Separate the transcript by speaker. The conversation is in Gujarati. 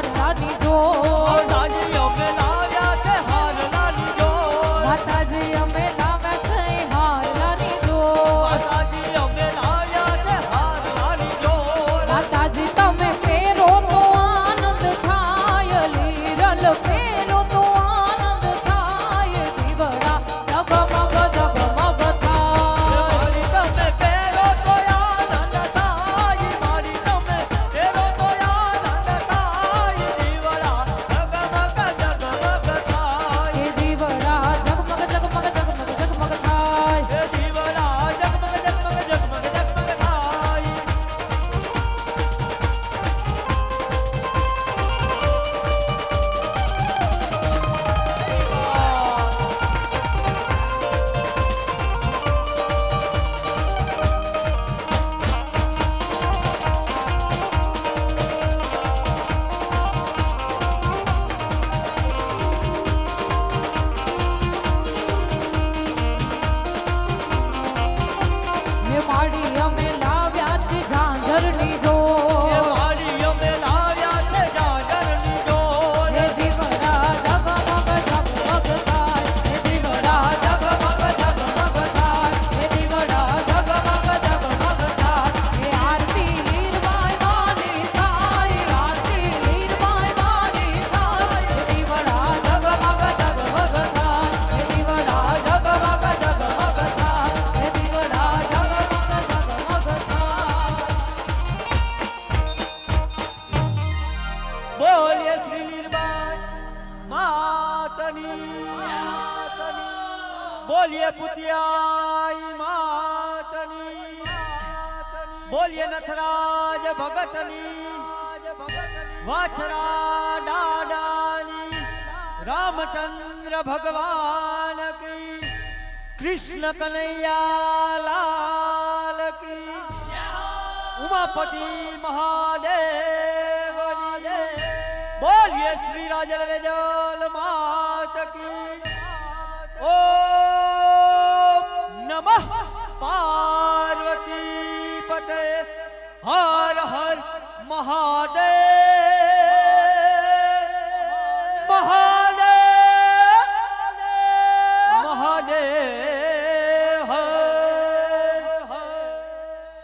Speaker 1: હારલાની જો
Speaker 2: માતાજી અમે લાવ્યા છે હારલાની જો
Speaker 1: માતાજી અમે લાવ્યા છે હારલાની જો
Speaker 2: માતાજી અમે લાવ્યા છે હારલાની જો
Speaker 1: માતાજી તમે ફેરો તો આનંદ થાય લીરલ ફેરો તો આનંદ થાય દીવડા જગમગ જગમગ થાય
Speaker 2: મારી તમે પહેરો તો આનંદ થાય મારી તમે પહેરો તો આનંદ થાય દીવડા જગમગ જગમગ થાય
Speaker 1: એ દીવડા જગમગ જગમગ જગમગ જગમગ થાય
Speaker 2: એ દીવડા જગમગ જગમગ જગમગ જગમગ થાય
Speaker 1: હે માડી અમે લાવ્યા છે ઝાંઝરની જો
Speaker 2: એ મારી અમે લાવ્યા છે જાગરની જોર
Speaker 1: હે દીવડા જગમગ જગમગ થાય હે દીવડા જગમગ જગમગ થાય હે દીવડા જગમગ જગમગ થાય હે આરતી લીરબાઈ માની થાય આરતી લીરબાઈ માની થાય હે દીવડા જગમગ જગમગ થાય હે દીવડા જગમગ જગમગ થાય હે દીવડા જગમગ જગમગ થાય
Speaker 2: બોલીએ શ્રી લીરબાઈ માતની બોલીએ પુતિયાઈ માતની બોલીએ નથરાજ ભગતની વાછરા દાદાની રામચંદ્ર ભગવાન કી કૃષ્ણ કનૈયા લાલ કી ઉમાપતિ મહાદેવ બોલીએ શ્રી રાજલ વેજલ માત કી ઓમ નમઃ પાર્વતી પતે હર હર મહાદેવ